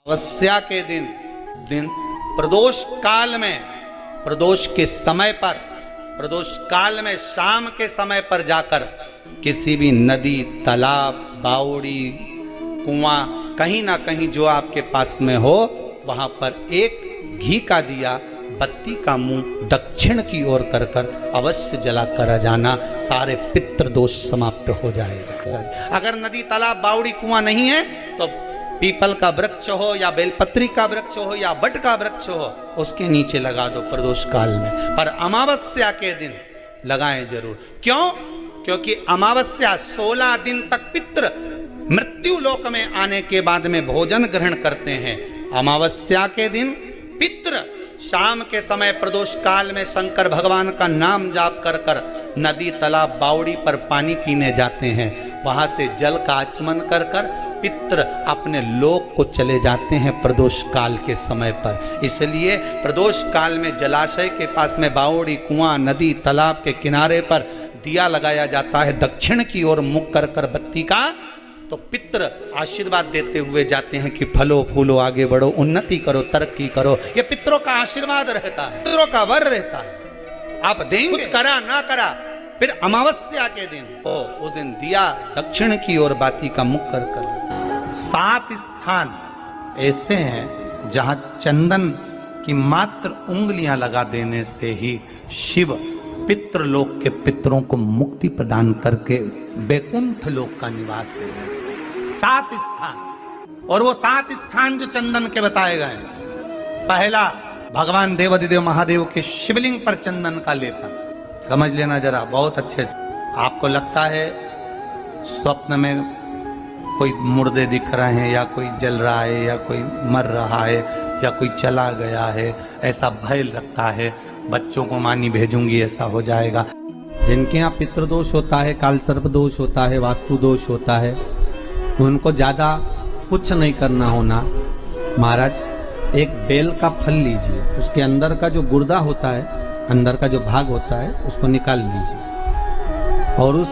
अमावस्या के दिन प्रदोष काल में, प्रदोष के समय पर, प्रदोष काल में शाम के समय पर जाकर किसी भी नदी, तालाब, बावड़ी, कुआं, कहीं ना कहीं जो आपके पास में हो, वहां पर एक घी का दिया, बत्ती का मुंह दक्षिण की ओर कर कर अवश्य जला कर जाना। सारे पितृ दोष समाप्त हो जाएगा। अगर नदी, तालाब, बावड़ी, कुआं नहीं है तो पीपल का वृक्ष हो या बेलपत्री का वृक्ष हो या बट का वृक्ष हो, उसके नीचे लगा दो प्रदोष काल में। पर अमावस्या के दिन लगाएं जरूर। क्यों? क्योंकि अमावस्या 16 दिन तक पितृ मृत्यु लोक में आने के बाद में भोजन ग्रहण करते हैं। अमावस्या के दिन पितृ शाम के समय प्रदोष काल में शंकर भगवान का नाम जाप कर कर नदी, तालाब, बावड़ी पर पानी पीने जाते हैं। वहां से जल का आचमन कर कर पितृ अपने लोक को चले जाते हैं प्रदोष काल के समय पर। इसलिए प्रदोष काल में जलाशय के पास में बावड़ी, कुआं, नदी, तालाब के किनारे पर दिया लगाया जाता है दक्षिण की ओर मुख कर कर बत्ती का। तो पितृ आशीर्वाद देते हुए जाते हैं कि फलो फूलो, आगे बढ़ो, उन्नति करो, तरक्की करो। ये पितरों का आशीर्वाद रहता है, पितरों का वर रहता है। आप देंगे, कुछ करा ना करा, फिर अमावस्या के दिन उस दिन दिया दक्षिण की ओर बाती का मुख कर कर। 7 स्थान ऐसे हैं जहां चंदन की मात्र उंगलियां लगा देने से ही शिव पितृलोक के पितरों को मुक्ति प्रदान करके बैकुंठ लोक का निवास दे देते हैं। 7 स्थान, और वो 7 स्थान जो चंदन के बताए गए। पहला, भगवान देवाधिदेव महादेव के शिवलिंग पर चंदन का लेपन। समझ लेना जरा बहुत अच्छे से। आपको लगता है स्वप्न में कोई मुर्दे दिख रहे हैं, या कोई जल रहा है, या कोई मर रहा है, या कोई चला गया है, ऐसा भय लगता है। बच्चों को मानी भेजूंगी, ऐसा हो जाएगा। जिनके यहाँ पितृदोष होता है, कालसर्प दोष होता है, वास्तु दोष होता है, उनको ज्यादा कुछ नहीं करना होना। महाराज, एक बेल का फल लीजिए, उसके अंदर का जो गुर्दा होता है, अंदर का जो भाग होता है, उसको निकाल लीजिए और उस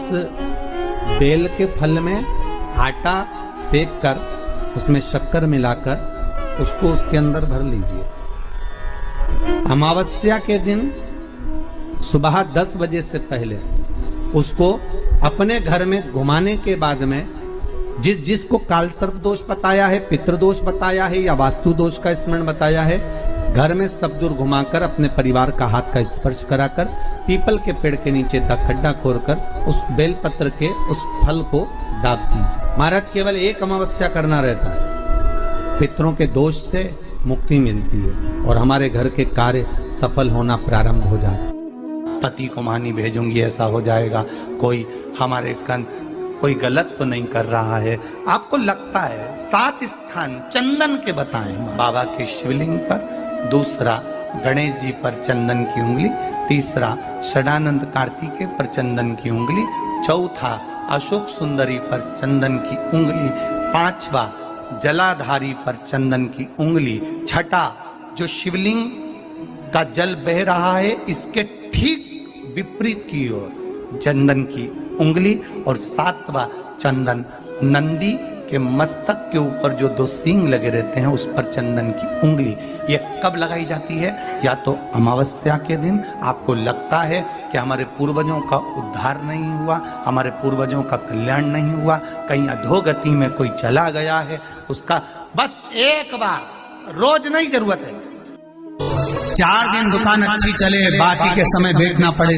बेल के फल में आटा सेक कर उसमें शक्कर मिलाकर उसको उसके अंदर भर लीजिए। अमावस्या के दिन सुबह 10 बजे से पहले उसको अपने घर में घुमाने के बाद में जिसको कालसर्प दोष बताया है, पितृदोष बताया है या वास्तु दोष का स्मरण बताया है, घर में सब दूर घुमाकर अपने परिवार का हाथ का स्पर्श कराकर पीपल के पेड़ के नीचे खड्डा खोदकर उस बेलपत्र के उस फल को दाब दीजिए। महाराज, केवल एक अमावस्या करना रहता है, पितरों के दोष से मुक्ति मिलती है और हमारे घर के कार्य सफल होना प्रारंभ हो जाता है। पति को मानी भेजूंगी, ऐसा हो जाएगा। कोई हमारे कोई गलत तो नहीं कर रहा है। आपको लगता है 7 स्थान चंदन के बताएं। बाबा के शिवलिंग पर, दूसरा गणेश जी पर चंदन की उंगली, तीसरा षडानंद कार्तिकेय पर चंदन की उंगली, चौथा अशोक सुंदरी पर चंदन की उंगली, 5वां जलाधारी पर चंदन की उंगली, छठा जो शिवलिंग का जल बह रहा है इसके ठीक विपरीत की ओर चंदन की उंगली, और 7वां चंदन नंदी के मस्तक के ऊपर जो 2 सींग लगे रहते हैं उस पर चंदन की उंगली। ये कब लगाई जाती है? या तो अमावस्या के दिन। आपको लगता है कि हमारे पूर्वजों का उद्धार नहीं हुआ, हमारे पूर्वजों का कल्याण नहीं हुआ, कहीं अधोगति में कोई चला गया है, उसका बस एक बार, रोज नहीं जरूरत है, 4 दिन दुकान अच्छी चले, बाकी के समय देखना पड़े।